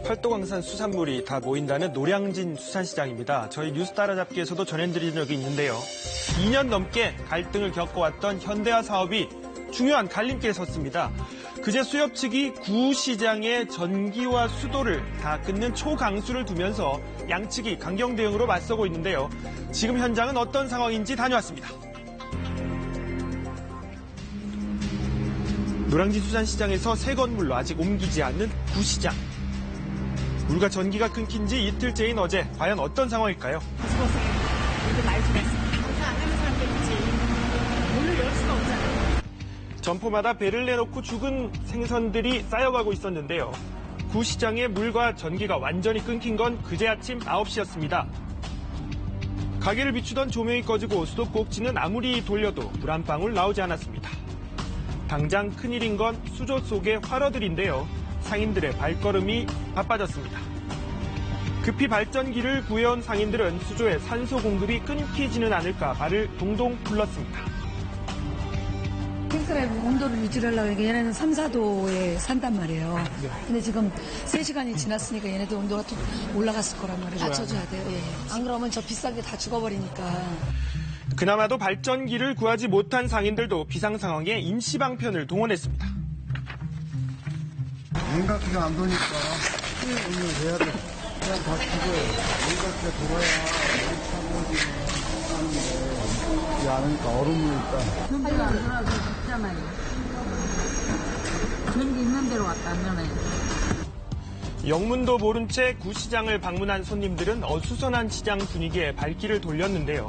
팔도강산 수산물이 다 모인다는 노량진 수산시장입니다. 저희 뉴스 따라잡기에서도 전해드린 적이 있는데요. 2년 넘게 갈등을 겪어왔던 현대화 사업이 중요한 갈림길에 섰습니다. 그제 수협 측이 구 시장의 전기와 수도를 다 끊는 초강수를 두면서 양측이 강경 대응으로 맞서고 있는데요. 지금 현장은 어떤 상황인지 다녀왔습니다. 노량진 수산시장에서 새 건물로 아직 옮기지 않는 구시장. 물과 전기가 끊긴 지 이틀째인 어제 과연 어떤 상황일까요? 이거 많이 죽었어. 장사 안 하는 사람들이지. 문을 열 수가 없잖아요. 점포마다 배를 내놓고 죽은 생선들이 쌓여가고 있었는데요. 구시장의 물과 전기가 완전히 끊긴 건 그제 아침 9시였습니다. 가게를 비추던 조명이 꺼지고 수도꼭지는 아무리 돌려도 물 한 방울 나오지 않았습니다. 당장 큰일인 건 수조 속의 활어들인데요. 상인들의 발걸음이 바빠졌습니다. 급히 발전기를 구해온 상인들은 수조에 산소 공급이 끊기지는 않을까 발을 동동 굴렀습니다. 탱크에 온도를 유지하려고 얘네는 3, 4도에 산단 말이에요. 근데 지금 3시간이 지났으니까 얘네들 온도가 좀 올라갔을 거란 말이에요. 낮춰줘야 돼요. 예. 안 그러면 저 비싼 게 다 죽어버리니까. 그나마도 발전기를 구하지 못한 상인들도 비상 상황에 임시방편을 동원했습니다. 냉각기가 안 도니까 오늘 해야 돼. 그냥 다 키고 냉각기가 돌아야 물이 차고 하는데 이게 안 하니까 얼음물 있다. 전기가 안 돌아서 죽잖아요. 전기 있는 대로 왔다 하면은. 영문도 모른 채 구시장을 방문한 손님들은 어수선한 시장 분위기에 발길을 돌렸는데요.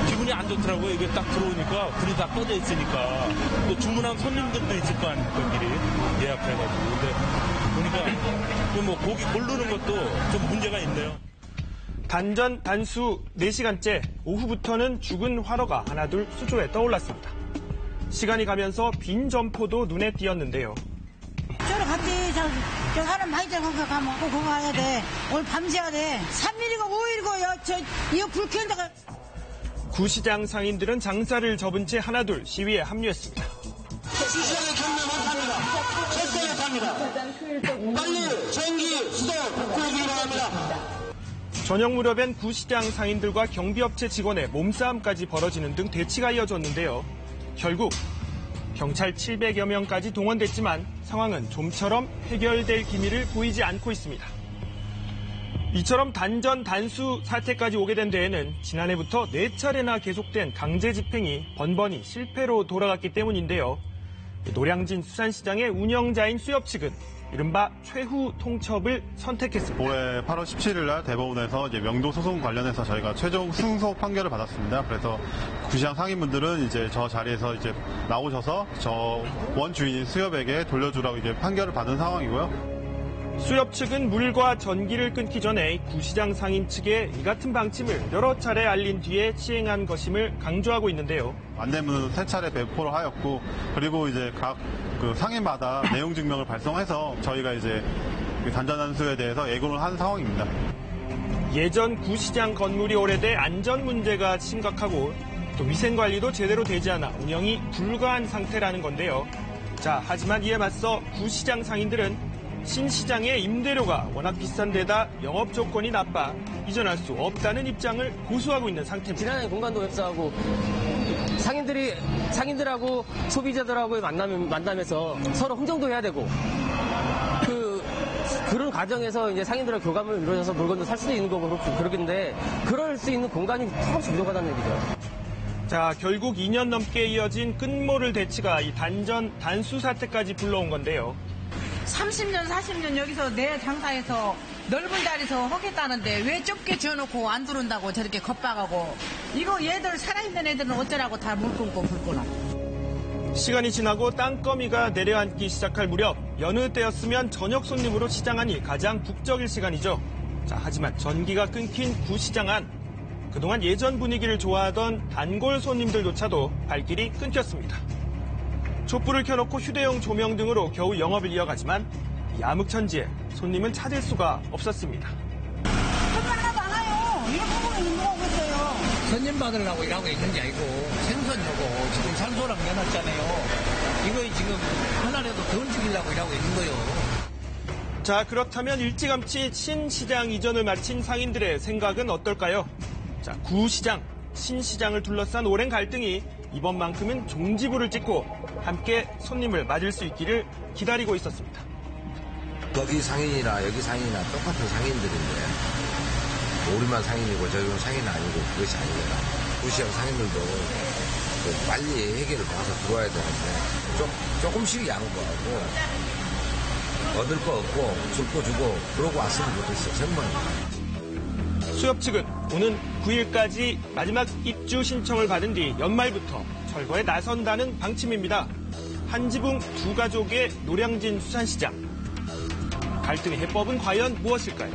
기분이 안 좋더라고요. 이게 딱 들어오니까 불이 다 꺼져 있으니까. 또 주문한 손님들도 있을 거 아닙니까, 미리 예약해가지고. 근데 보니까 뭐 고기 고르는 것도 좀 문제가 있네요. 단전 단수 4시간째 오후부터는 죽은 활어가 하나둘 수조에 떠올랐습니다. 시간이 가면서 빈 점포도 눈에 띄었는데요. 저를 같이 저 사람 많이 들어가서 가면 그거 가야 돼. 오늘 밤새야 돼. 3일이고 5일이고 이거 불 켜다가. 구시장 상인들은 장사를 접은 채 하나둘 시위에 합류했습니다. 시장의 경매 못합니다. 빨리 전기, 수도 복구하기를 바랍니다. 저녁 무렵엔 구시장 상인들과 경비업체 직원의 몸싸움까지 벌어지는 등 대치가 이어졌는데요. 결국 경찰 700여 명까지 동원됐지만 상황은 좀처럼 해결될 기미를 보이지 않고 있습니다. 이처럼 단전 단수 사태까지 오게 된 데에는 지난해부터 4차례나 계속된 강제 집행이 번번이 실패로 돌아갔기 때문인데요. 노량진 수산시장의 운영자인 수협 측은 이른바 최후 통첩을 선택했습니다. 올해 8월 17일 날 대법원에서 이제 명도 소송 관련해서 저희가 최종 승소 판결을 받았습니다. 그래서 구시장 상인분들은 이제 저 자리에서 이제 나오셔서 저 원주인 수협에게 돌려주라고 이제 판결을 받은 상황이고요. 수협 측은 물과 전기를 끊기 전에 구시장 상인 측에 이 같은 방침을 여러 차례 알린 뒤에 시행한 것임을 강조하고 있는데요. 안내문은 3차례 배포를 하였고, 그리고 이제 각 그 상인마다 내용 증명을 발송해서 저희가 이제 단전 단수에 대해서 예고를 한 상황입니다. 예전 구시장 건물이 오래돼 안전 문제가 심각하고 또 위생 관리도 제대로 되지 않아 운영이 불가한 상태라는 건데요. 자, 하지만 이에 맞서 구시장 상인들은 신시장의 임대료가 워낙 비싼 데다 영업 조건이 나빠 이전할 수 없다는 입장을 고수하고 있는 상태입니다. 지난해 공간도 웹사하고 상인들하고 소비자들하고의 만남에서 서로 흥정도 해야 되고 그런 과정에서 이제 상인들과 교감을 이루어져서 물건도 살 수도 있는 거고 그러긴데 그럴 수 있는 공간이 턱없이 부족하다는 얘기죠. 자, 결국 2년 넘게 이어진 끝모를 대치가 이 단전 단수 사태까지 불러온 건데요. 30년, 40년 여기서 내 장사에서 넓은 자리에서 하겠다는데 왜 좁게 지어놓고 안 들어온다고 저렇게 겁박하고. 이거 얘들 살아있는 애들은 어쩌라고 다 물 끊고 불 끊어. 시간이 지나고 땅거미가 내려앉기 시작할 무렵 여느 때였으면 저녁 손님으로 시장 안이 가장 북적일 시간이죠. 자, 하지만 전기가 끊긴 구시장 안. 그동안 예전 분위기를 좋아하던 단골 손님들조차도 발길이 끊겼습니다. 촛불을 켜놓고 휴대용 조명 등으로 겨우 영업을 이어가지만 이 암흑천지에 손님은 찾을 수가 없었습니다. 얼마나 많아요. 이런 부분은 운동하고 있어요. 손님 받으려고 일하고 있는 게 아니고 생선 요거 지금 산소랑 내놨잖아요. 이거 지금 하나라도 더 움직이려고 일하고 있는 거예요. 자, 그렇다면 일찌감치 신시장 이전을 마친 상인들의 생각은 어떨까요? 자, 구시장, 신시장을 둘러싼 오랜 갈등이 이번만큼은 종지부를 찍고 함께 손님을 맞을 수 있기를 기다리고 있었습니다. 거기 상인이나 여기 상인이나 똑같은 상인들인데 우리만 상인이고 저기는 상인은 아니고 그것이 아니라 구시장 상인들도 빨리 해결을 받아서 들어와야 되는데 조금씩 양보하고 얻을 거 얻고 줄 거 주고 그러고 왔으면 좋겠어. 정말. 수협 측은 오는 9일까지 마지막 입주 신청을 받은 뒤 연말부터 철거에 나선다는 방침입니다. 한 지붕 두 가족의 노량진 수산시장. 갈등의 해법은 과연 무엇일까요?